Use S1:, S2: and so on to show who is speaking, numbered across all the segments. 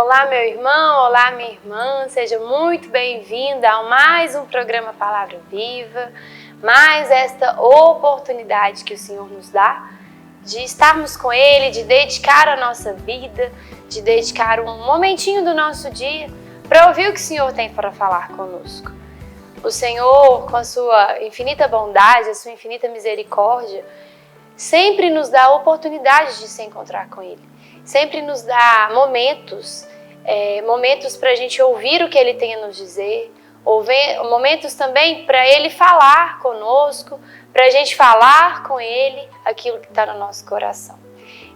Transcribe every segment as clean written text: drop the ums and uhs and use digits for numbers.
S1: Olá, meu irmão, olá, minha irmã, seja muito bem-vinda a mais um programa Palavra Viva, mais esta oportunidade que o Senhor nos dá de estarmos com Ele, de dedicar a nossa vida, de dedicar um momentinho do nosso dia para ouvir o que o Senhor tem para falar conosco. O Senhor, com a sua infinita bondade, a sua infinita misericórdia, sempre nos dá a oportunidade de se encontrar com Ele. Sempre nos dá momentos para a gente ouvir o que Ele tem a nos dizer, momentos também para Ele falar conosco, para a gente falar com Ele aquilo que está no nosso coração.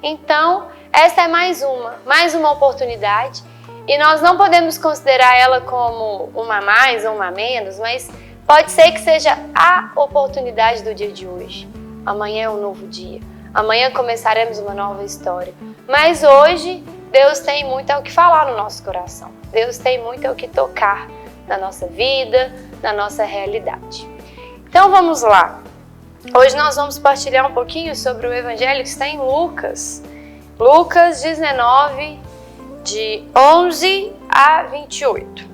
S1: Então, essa é mais uma oportunidade, e nós não podemos considerar ela como uma a mais ou uma a menos, mas pode ser que seja a oportunidade do dia de hoje. Amanhã é um novo dia, amanhã começaremos uma nova história, mas hoje Deus tem muito ao que falar no nosso coração. Deus tem muito ao que tocar na nossa vida, na nossa realidade. Então vamos lá. Hoje nós vamos partilhar um pouquinho sobre o Evangelho que está em Lucas. Lucas 19, de 11 a 28.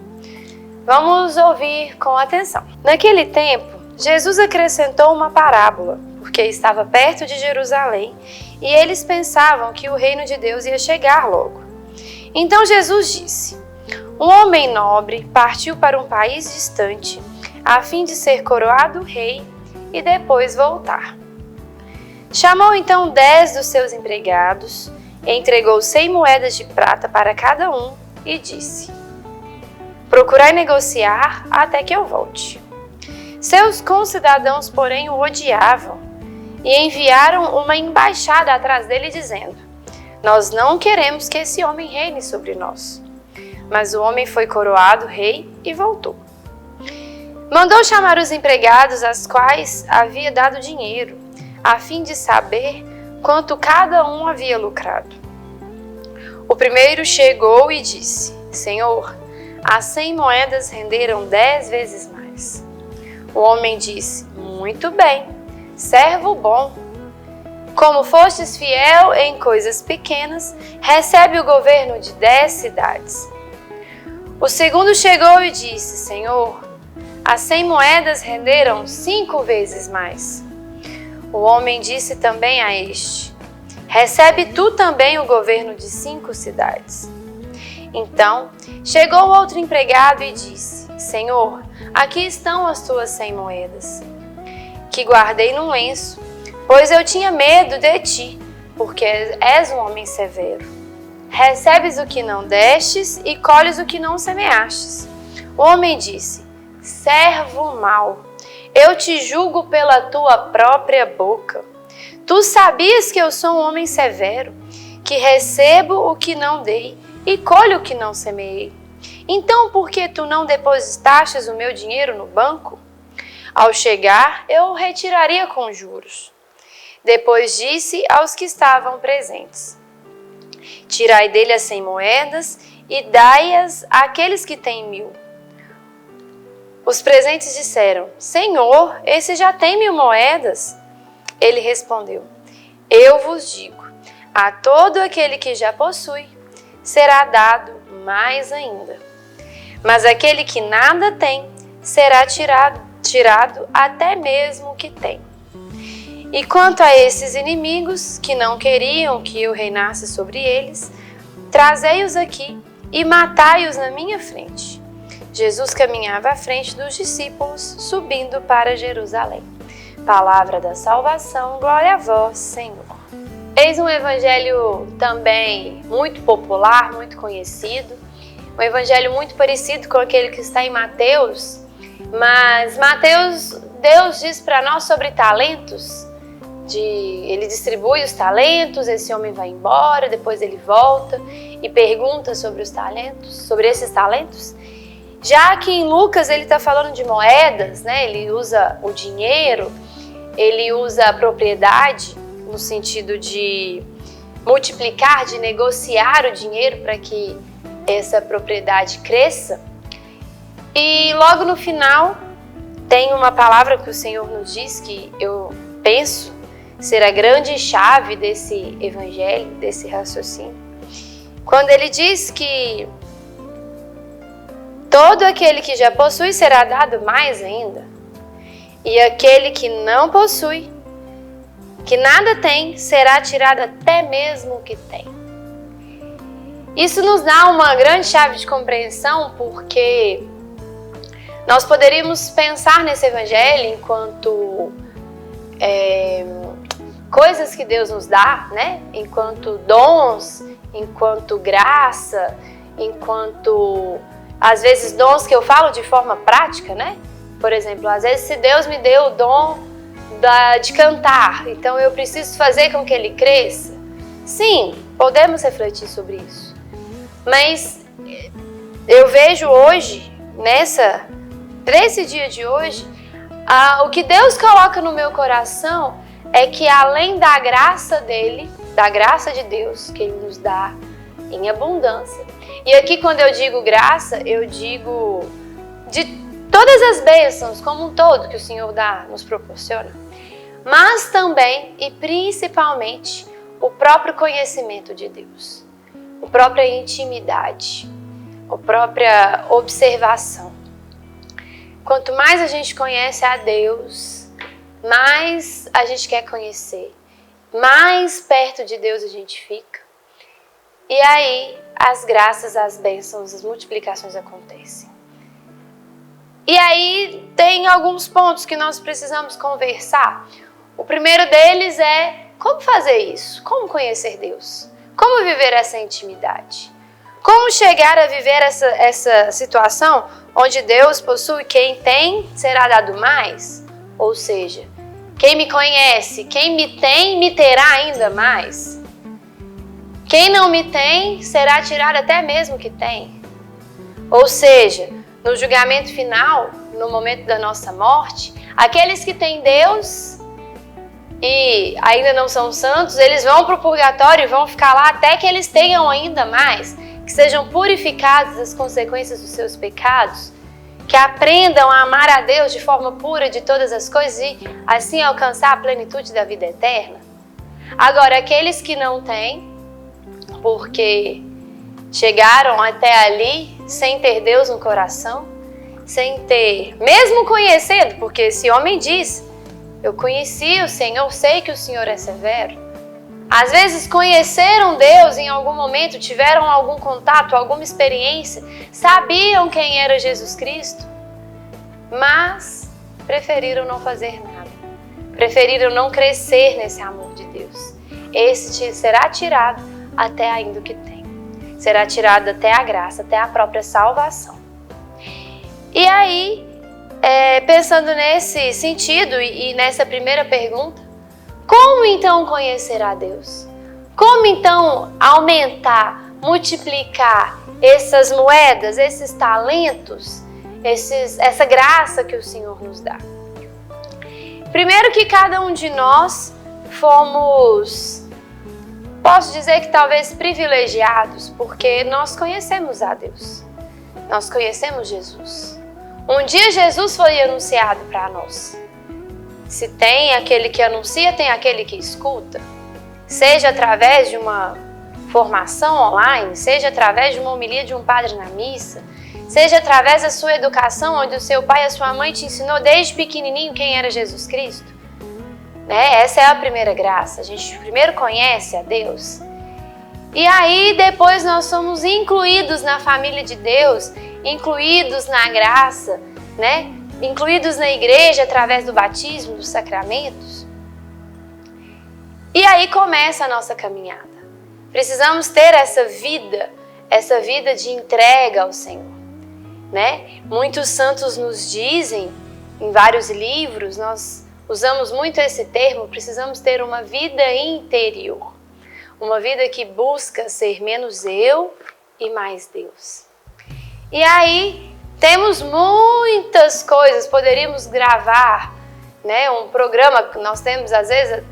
S1: Vamos ouvir com atenção. Naquele tempo, Jesus acrescentou uma parábola, porque estava perto de Jerusalém e eles pensavam que o reino de Deus ia chegar logo. Então Jesus disse: um homem nobre partiu para um país distante, a fim de ser coroado rei e depois voltar. Chamou então 10 dos seus empregados, entregou 100 moedas de prata para cada um e disse: procurai negociar até que eu volte. Seus concidadãos, porém, o odiavam e enviaram uma embaixada atrás dele dizendo: nós não queremos que esse homem reine sobre nós. Mas o homem foi coroado rei e voltou. Mandou chamar os empregados aos quais havia dado dinheiro, a fim de saber quanto cada um havia lucrado. O primeiro chegou e disse: Senhor, as 100 moedas renderam 10 vezes mais. O homem disse: muito bem, servo bom. Como fostes fiel em coisas pequenas, recebe o governo de 10 cidades. O segundo chegou e disse: Senhor, as 100 moedas renderam 5 vezes mais. O homem disse também a este: recebe tu também o governo de 5 cidades. Então chegou outro empregado e disse: Senhor, aqui estão as tuas 100 moedas, que guardei num lenço, pois eu tinha medo de ti, porque és um homem severo. Recebes o que não destes e colhes o que não semeastes. O homem disse: servo mau, eu te julgo pela tua própria boca. Tu sabias que eu sou um homem severo, que recebo o que não dei e colho o que não semeei. Então, por que tu não depositastes o meu dinheiro no banco? Ao chegar, eu o retiraria com juros. Depois disse aos que estavam presentes: tirai dele as 100 moedas e dai-as àqueles que têm 1000. Os presentes disseram: Senhor, esse já tem 1000 moedas. Ele respondeu: eu vos digo, a todo aquele que já possui, será dado mais ainda. Mas aquele que nada tem, será tirado até mesmo o que tem. E quanto a esses inimigos, que não queriam que eu reinasse sobre eles, trazei-os aqui e matai-os na minha frente. Jesus caminhava à frente dos discípulos, subindo para Jerusalém. Palavra da salvação, glória a vós, Senhor. Eis um evangelho também muito popular, muito conhecido, um evangelho muito parecido com aquele que está em Mateus, mas Mateus, Deus diz para nós sobre talentos, ele distribui os talentos, esse homem vai embora, depois ele volta e pergunta sobre os talentos, sobre esses talentos. Já que em Lucas ele está falando de moedas, né? Ele usa o dinheiro, ele usa a propriedade no sentido de multiplicar, de negociar o dinheiro para que essa propriedade cresça. E logo no final tem uma palavra que o Senhor nos diz que eu penso ser a grande chave desse evangelho, desse raciocínio, quando ele diz que todo aquele que já possui será dado mais ainda, e aquele que não possui, que nada tem, será tirado até mesmo o que tem. Isso nos dá uma grande chave de compreensão, porque nós poderíamos pensar nesse evangelho enquanto coisas que Deus nos dá, né? Enquanto dons, enquanto graça, enquanto, às vezes, dons que eu falo de forma prática, né? Por exemplo, às vezes, se Deus me deu o dom de cantar, então eu preciso fazer com que ele cresça. Sim, podemos refletir sobre isso. Mas eu vejo hoje, nesse dia de hoje, o que Deus coloca no meu coração é que além da graça dele, da graça de Deus, que ele nos dá em abundância. E aqui quando eu digo graça, eu digo de todas as bênçãos como um todo que o Senhor nos proporciona. Mas também e principalmente o próprio conhecimento de Deus, a própria intimidade, a própria observação. Quanto mais a gente conhece a Deus, mais a gente quer conhecer, mais perto de Deus a gente fica. E aí as graças, as bênçãos, as multiplicações acontecem. E aí tem alguns pontos que nós precisamos conversar. O primeiro deles é como fazer isso, como conhecer Deus, como viver essa intimidade, como chegar a viver essa situação onde Deus possui quem tem será dado mais, ou seja, quem me conhece, quem me tem, me terá ainda mais. Quem não me tem, será tirado até mesmo o que tem. Ou seja, no julgamento final, no momento da nossa morte, aqueles que têm Deus e ainda não são santos, eles vão para o purgatório e vão ficar lá até que eles tenham ainda mais, que sejam purificados das consequências dos seus pecados, que aprendam a amar a Deus de forma pura de todas as coisas e assim alcançar a plenitude da vida eterna. Agora, aqueles que não têm, porque chegaram até ali sem ter Deus no coração, sem ter, mesmo conhecendo, porque esse homem diz, eu conheci o Senhor, sei que o Senhor é severo. Às vezes conheceram Deus em algum momento, tiveram algum contato, alguma experiência, sabiam quem era Jesus Cristo, mas preferiram não fazer nada. Preferiram não crescer nesse amor de Deus. Esse será tirado até ainda o que tem. Será tirado até a graça, até a própria salvação. E aí, pensando nesse sentido e nessa primeira pergunta, como então conhecer a Deus? Como então aumentar, multiplicar essas moedas, esses talentos, essa graça que o Senhor nos dá? Primeiro que cada um de nós fomos, posso dizer que talvez privilegiados, porque nós conhecemos a Deus. Nós conhecemos Jesus. Um dia Jesus foi anunciado para nós. Se tem aquele que anuncia, tem aquele que escuta. Seja através de uma formação online, seja através de uma homilia de um padre na missa, seja através da sua educação, onde o seu pai e a sua mãe te ensinou desde pequenininho quem era Jesus Cristo. Essa é a primeira graça. A gente primeiro conhece a Deus. E aí depois nós somos incluídos na família de Deus, incluídos na graça, incluídos na igreja através do batismo, dos sacramentos. E aí começa a nossa caminhada. Precisamos ter essa vida de entrega ao Senhor. Muitos santos nos dizem, em vários livros, nós usamos muito esse termo, precisamos ter uma vida interior. Uma vida que busca ser menos eu e mais Deus. E aí, temos muitas coisas, poderíamos gravar um programa, nós temos às vezes,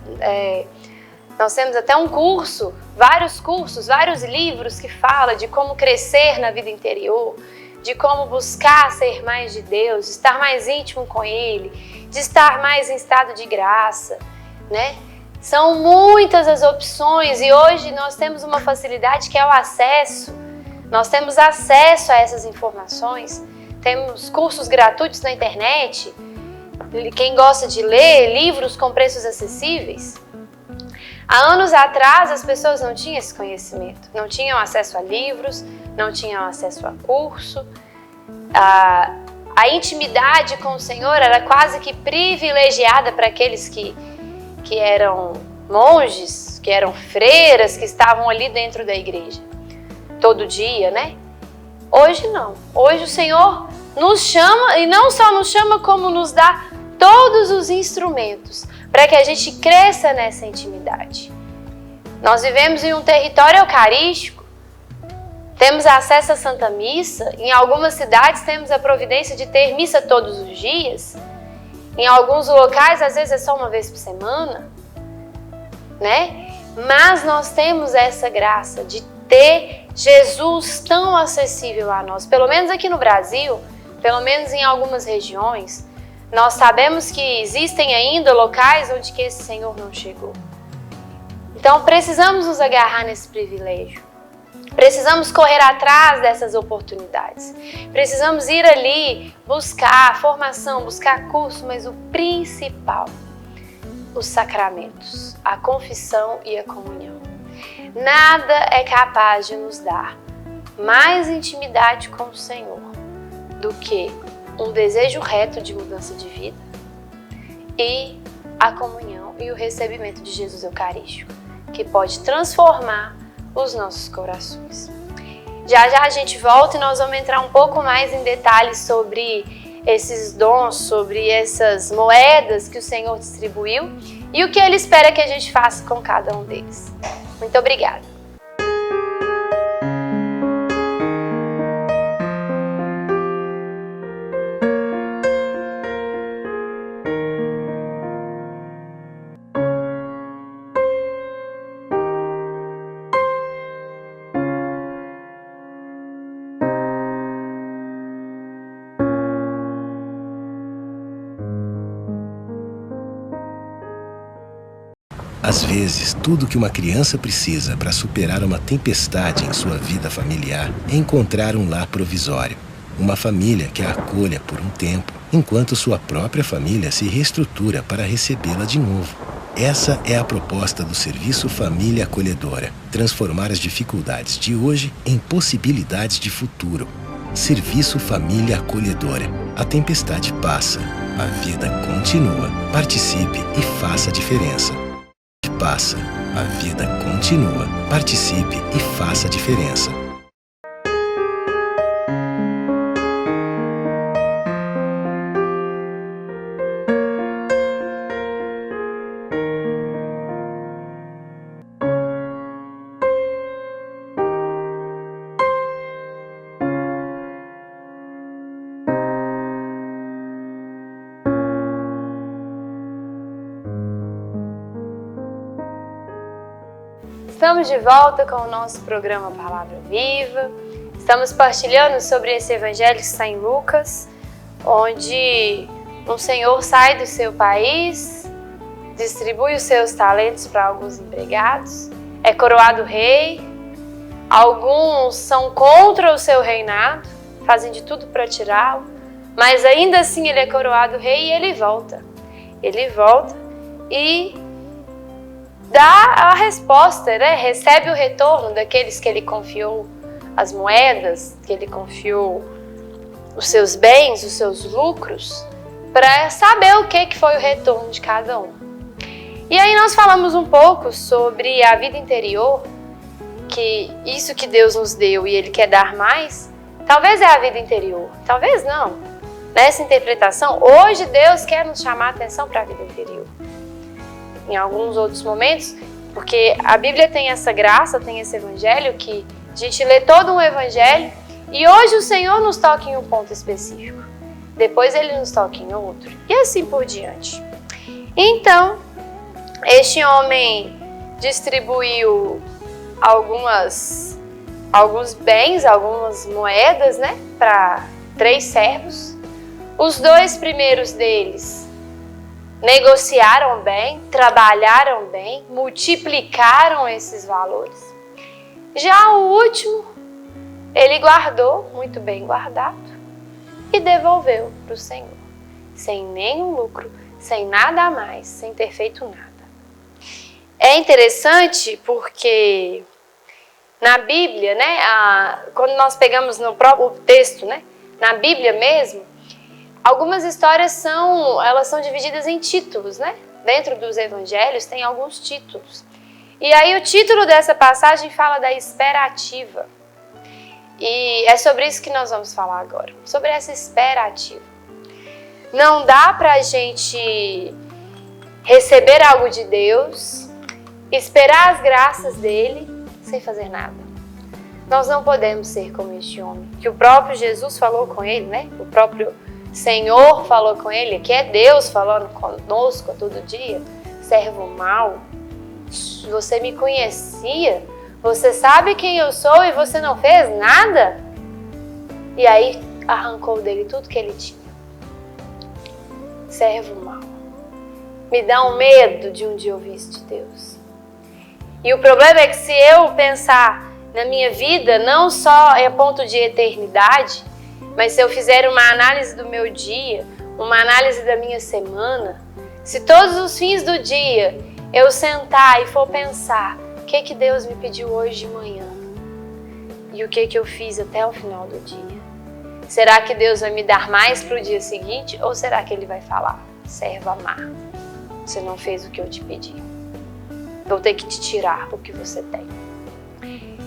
S1: nós temos até um curso, vários livros que falam de como crescer na vida interior, de como buscar ser mais de Deus, de estar mais íntimo com Ele, de estar mais em estado de graça, São muitas as opções e hoje nós temos uma facilidade que é o acesso. Nós temos acesso a essas informações, temos cursos gratuitos na internet, quem gosta de ler, livros com preços acessíveis. Há anos atrás as pessoas não tinham esse conhecimento, não tinham acesso a livros, não tinham acesso a curso. A intimidade com o Senhor era quase que privilegiada para aqueles que eram monges, que eram freiras, que estavam ali dentro da igreja todo dia, né? Hoje não. Hoje o Senhor nos chama, e não só nos chama, como nos dá todos os instrumentos para que a gente cresça nessa intimidade. Nós vivemos em um território eucarístico, temos acesso à Santa Missa, em algumas cidades temos a providência de ter missa todos os dias, em alguns locais às vezes é só uma vez por semana, né? Mas nós temos essa graça de ter Jesus tão acessível a nós, pelo menos aqui no Brasil, pelo menos em algumas regiões, nós sabemos que existem ainda locais onde que esse Senhor não chegou. Então precisamos nos agarrar nesse privilégio, precisamos correr atrás dessas oportunidades, precisamos ir ali buscar formação, buscar curso, mas o principal, os sacramentos, a confissão e a comunhão. Nada é capaz de nos dar mais intimidade com o Senhor do que um desejo reto de mudança de vida e a comunhão e o recebimento de Jesus Eucarístico, que pode transformar os nossos corações. Já já a gente volta e nós vamos entrar um pouco mais em detalhes sobre esses dons, sobre essas moedas que o Senhor distribuiu e o que Ele espera que a gente faça com cada um deles. Muito obrigada.
S2: Às vezes, tudo que uma criança precisa para superar uma tempestade em sua vida familiar é encontrar um lar provisório. Uma família que a acolha por um tempo, enquanto sua própria família se reestrutura para recebê-la de novo. Essa é a proposta do Serviço Família Acolhedora. Transformar as dificuldades de hoje em possibilidades de futuro. Serviço Família Acolhedora. A tempestade passa, a vida continua. Participe e faça a diferença. Passa, a vida continua. Participe e faça a diferença.
S1: Estamos de volta com o nosso programa Palavra Viva. Estamos partilhando sobre esse evangelho que está em Lucas, onde um senhor sai do seu país, distribui os seus talentos para alguns empregados, é coroado rei, alguns são contra o seu reinado, fazem de tudo para tirá-lo, mas ainda assim ele é coroado rei e ele volta. Ele volta e dá a resposta, né? Recebe o retorno daqueles que ele confiou as moedas, que ele confiou os seus bens, os seus lucros, para saber o que foi o retorno de cada um. E aí nós falamos um pouco sobre a vida interior, que isso que Deus nos deu e Ele quer dar mais, talvez é a vida interior, talvez não. Nessa interpretação, hoje Deus quer nos chamar a atenção para a vida interior. Em alguns outros momentos, porque a Bíblia tem essa graça, tem esse evangelho, que a gente lê todo um evangelho e hoje o Senhor nos toca em um ponto específico, depois Ele nos toca em outro e assim por diante. Então, este homem distribuiu alguns bens, algumas moedas, né, para 3 servos. Os 2 primeiros deles negociaram bem, trabalharam bem, multiplicaram esses valores. Já o último, ele guardou, muito bem guardado, e devolveu para o Senhor, sem nenhum lucro, sem nada a mais, sem ter feito nada. É interessante porque na Bíblia, né, quando nós pegamos no próprio texto, né, na Bíblia mesmo, algumas histórias elas são divididas em títulos, né? Dentro dos evangelhos tem alguns títulos. E aí o título dessa passagem fala da espera ativa. E é sobre isso que nós vamos falar agora, sobre essa espera ativa. Não dá pra gente receber algo de Deus, esperar as graças dele, sem fazer nada. Nós não podemos ser como este homem, que o próprio Jesus falou com ele, né? O próprio Senhor falou com ele, que é Deus falando conosco todo dia. Servo mau, você me conhecia, você sabe quem eu sou e você não fez nada? E aí arrancou dele tudo que ele tinha. Servo mau. Me dá um medo de um dia ouvir isso de Deus. E o problema é que se eu pensar na minha vida, não só a ponto de eternidade, mas se eu fizer uma análise do meu dia, uma análise da minha semana, se todos os fins do dia eu sentar e for pensar o que Deus me pediu hoje de manhã e o que eu fiz até o final do dia, será que Deus vai me dar mais para o dia seguinte ou será que Ele vai falar, servo amar, você não fez o que eu te pedi, vou ter que te tirar o que você tem.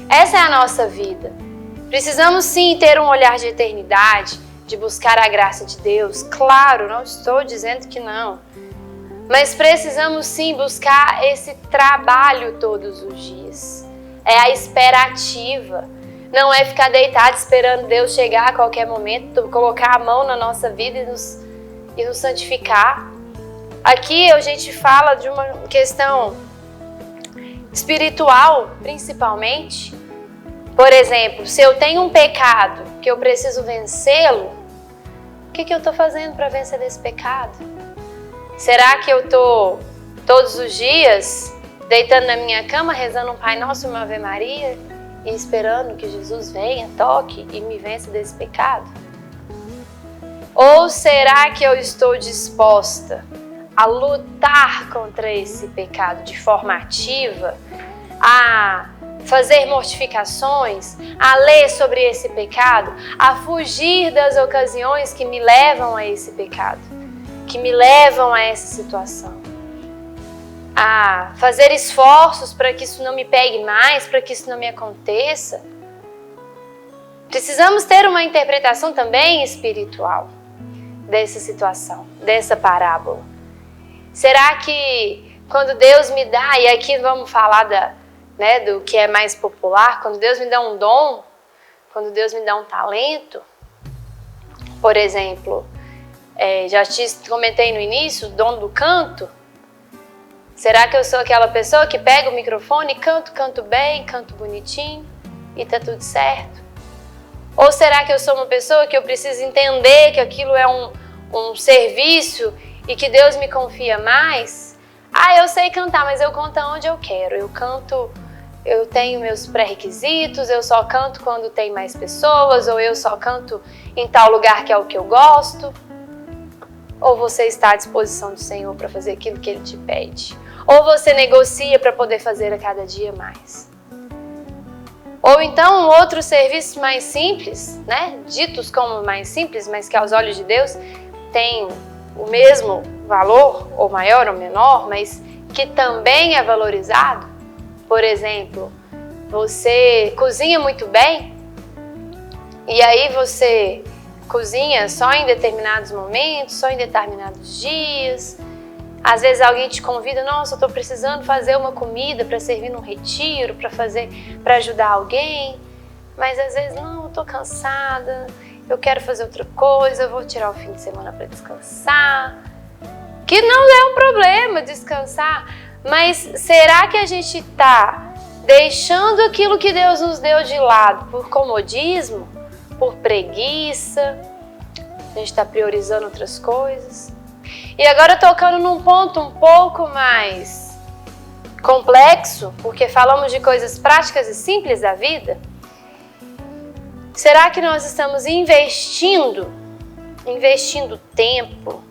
S1: Essa é a nossa vida. Precisamos sim ter um olhar de eternidade, de buscar a graça de Deus. Claro, não estou dizendo que não. Mas precisamos sim buscar esse trabalho todos os dias. É a espera ativa. Não é ficar deitado esperando Deus chegar a qualquer momento, colocar a mão na nossa vida e nos santificar. Aqui a gente fala de uma questão espiritual, principalmente. Por exemplo, se eu tenho um pecado que eu preciso vencê-lo, o que eu estou fazendo para vencer desse pecado? Será que eu estou todos os dias deitando na minha cama, rezando um Pai Nosso e uma Ave Maria e esperando que Jesus venha, toque e me vença desse pecado? Ou será que eu estou disposta a lutar contra esse pecado de forma ativa, a fazer mortificações, a ler sobre esse pecado, a fugir das ocasiões que me levam a esse pecado, que me levam a essa situação, a fazer esforços para que isso não me pegue mais, para que isso não me aconteça? Precisamos ter uma interpretação também espiritual dessa situação, dessa parábola. Será que quando Deus me dá, e aqui vamos falar do que é mais popular, quando Deus me dá um dom, quando Deus me dá um talento, por exemplo, já te comentei no início, o dom do canto, será que eu sou aquela pessoa que pega o microfone e canto bem, canto bonitinho e tá tudo certo? Ou será que eu sou uma pessoa que eu preciso entender que aquilo é um serviço e que Deus me confia mais? Eu sei cantar, mas eu canto onde eu quero, eu tenho meus pré-requisitos, eu só canto quando tem mais pessoas, ou eu só canto em tal lugar que é o que eu gosto. Ou você está à disposição do Senhor para fazer aquilo que Ele te pede? Ou você negocia para poder fazer a cada dia mais? Ou então outros serviços mais simples, né? Ditos como mais simples, mas que aos olhos de Deus tem o mesmo valor, ou maior ou menor, mas que também é valorizado. Por exemplo, você cozinha muito bem e aí você cozinha só em determinados momentos, só em determinados dias. Às vezes alguém te convida, nossa, eu estou precisando fazer uma comida para servir num retiro, para ajudar alguém. Mas às vezes, não, eu estou cansada, eu quero fazer outra coisa, eu vou tirar o fim de semana para descansar. Que não é um problema descansar, mas será que a gente está deixando aquilo que Deus nos deu de lado por comodismo, por preguiça? A gente está priorizando outras coisas? E agora tocando num ponto um pouco mais complexo, porque falamos de coisas práticas e simples da vida. Será que nós estamos investindo tempo,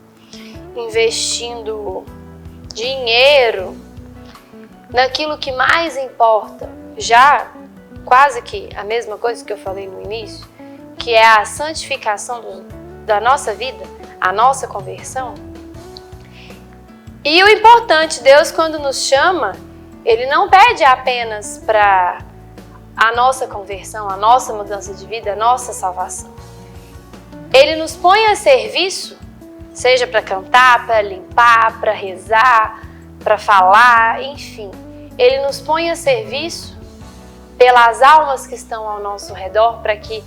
S1: investindo dinheiro naquilo que mais importa? Já quase que a mesma coisa que eu falei no início, que é a santificação da nossa vida, a nossa conversão. E o importante, Deus quando nos chama, Ele não pede apenas para a nossa conversão, a nossa mudança de vida, a nossa salvação. Ele nos põe a serviço, seja para cantar, para limpar, para rezar, para falar, enfim. Ele nos põe a serviço pelas almas que estão ao nosso redor, para que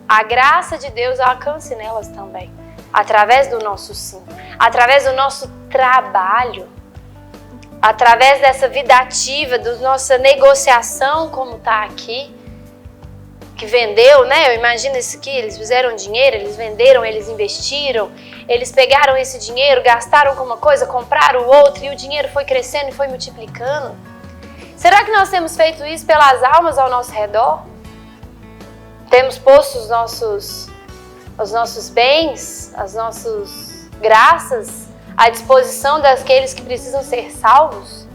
S1: a graça de Deus alcance nelas também, através do nosso sim, através do nosso trabalho, através dessa vida ativa, da nossa negociação, como está aqui, que vendeu, né? Eu imagino isso aqui, eles fizeram dinheiro, eles venderam, eles investiram, eles pegaram esse dinheiro, gastaram com uma coisa, compraram outra, e o dinheiro foi crescendo e foi multiplicando. Será que nós temos feito isso pelas almas ao nosso redor? Temos posto os nossos bens, as nossas graças à disposição daqueles que precisam ser salvos?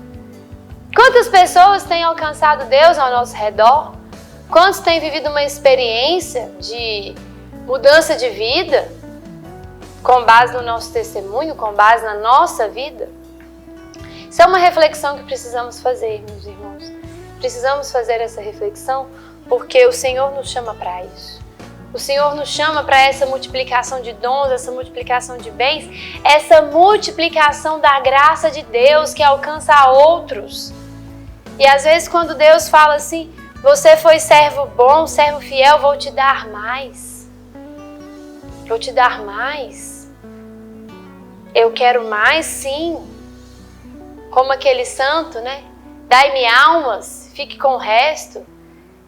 S1: Quantas pessoas têm alcançado Deus ao nosso redor? Quantos têm vivido uma experiência de mudança de vida com base no nosso testemunho, com base na nossa vida? Isso é uma reflexão que precisamos fazer, meus irmãos. Precisamos fazer essa reflexão porque o Senhor nos chama para isso. O Senhor nos chama para essa multiplicação de dons, essa multiplicação de bens, essa multiplicação da graça de Deus que alcança a outros. E às vezes quando Deus fala assim, você foi servo bom, servo fiel, vou te dar mais. Vou te dar mais. Eu quero mais, sim. Como aquele santo, né? Dai-me almas, fique com o resto.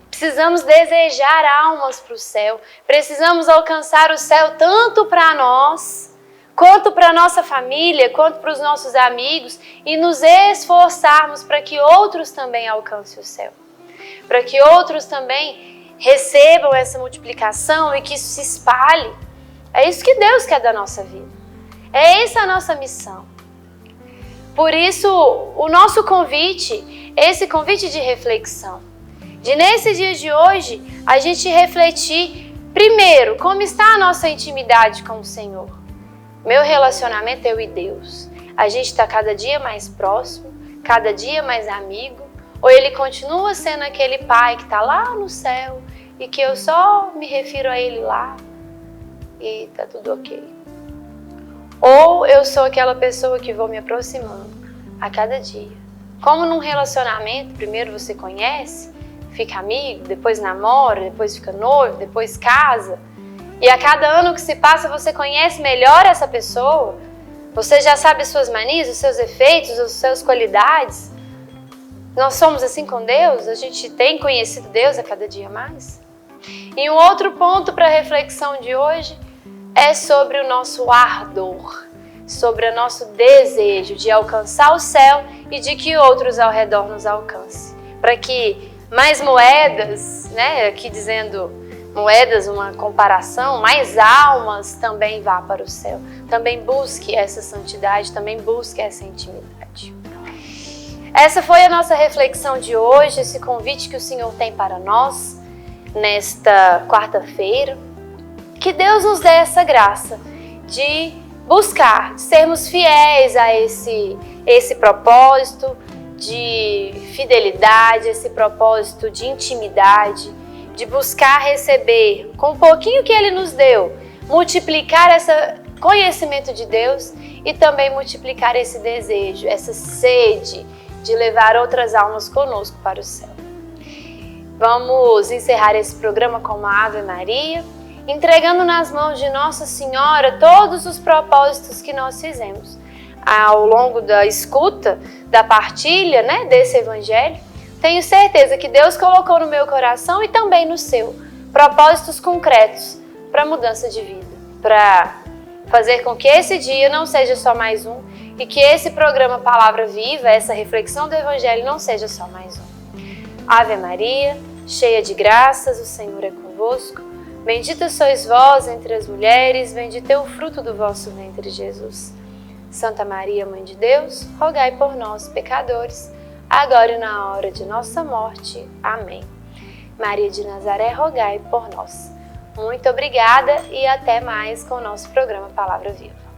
S1: Precisamos desejar almas para o céu. Precisamos alcançar o céu tanto para nós, quanto para a nossa família, quanto para os nossos amigos, e nos esforçarmos para que outros também alcancem o céu. Para que outros também recebam essa multiplicação e que isso se espalhe. É isso que Deus quer da nossa vida. É essa a nossa missão. Por isso, o nosso convite, esse convite de reflexão, de nesse dia de hoje, a gente refletir, primeiro, como está a nossa intimidade com o Senhor. Meu relacionamento eu e Deus. A gente está cada dia mais próximo, cada dia mais amigo, ou ele continua sendo aquele pai que está lá no céu e que eu só me refiro a ele lá e tá tudo ok. Ou eu sou aquela pessoa que vou me aproximando a cada dia. Como num relacionamento, primeiro você conhece, fica amigo, depois namora, depois fica noivo, depois casa. E a cada ano que se passa você conhece melhor essa pessoa. Você já sabe as suas manias, os seus efeitos, as suas qualidades. Nós somos assim com Deus, a gente tem conhecido Deus a cada dia mais. E um outro ponto para a reflexão de hoje é sobre o nosso ardor, sobre o nosso desejo de alcançar o céu e de que outros ao redor nos alcancem. Para que mais moedas, né, aqui dizendo moedas, uma comparação, mais almas também vá para o céu. Também busque essa santidade, também busque essa intimidade. Essa foi a nossa reflexão de hoje, esse convite que o Senhor tem para nós nesta quarta-feira. Que Deus nos dê essa graça de buscar, de sermos fiéis a esse propósito de fidelidade, esse propósito de intimidade, de buscar receber com um pouquinho que Ele nos deu, multiplicar esse conhecimento de Deus e também multiplicar esse desejo, essa sede de levar outras almas conosco para o céu. Vamos encerrar esse programa com uma Ave Maria, entregando nas mãos de Nossa Senhora todos os propósitos que nós fizemos ao longo da escuta, da partilha, né, desse Evangelho. Tenho certeza que Deus colocou no meu coração e também no seu propósitos concretos para mudança de vida, para fazer com que esse dia não seja só mais um e que esse programa Palavra Viva, essa reflexão do Evangelho, não seja só mais um. Ave Maria, cheia de graças, o Senhor é convosco. Bendita sois vós entre as mulheres, bendito é o fruto do vosso ventre, Jesus. Santa Maria, Mãe de Deus, rogai por nós, pecadores, agora e na hora de nossa morte. Amém. Maria de Nazaré, rogai por nós. Muito obrigada e até mais com o nosso programa Palavra Viva.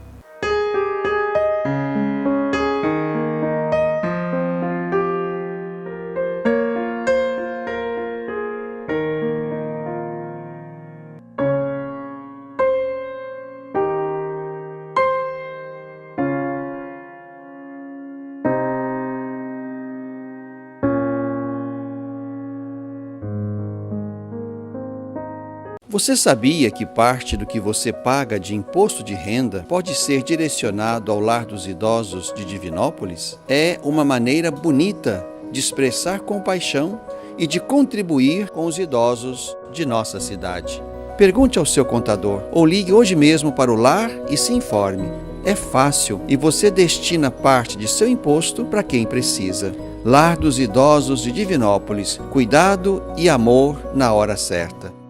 S3: Você sabia que parte do que você paga de imposto de renda pode ser direcionado ao Lar dos Idosos de Divinópolis? É uma maneira bonita de expressar compaixão e de contribuir com os idosos de nossa cidade. Pergunte ao seu contador ou ligue hoje mesmo para o lar e se informe. É fácil e você destina parte de seu imposto para quem precisa. Lar dos Idosos de Divinópolis, cuidado e amor na hora certa.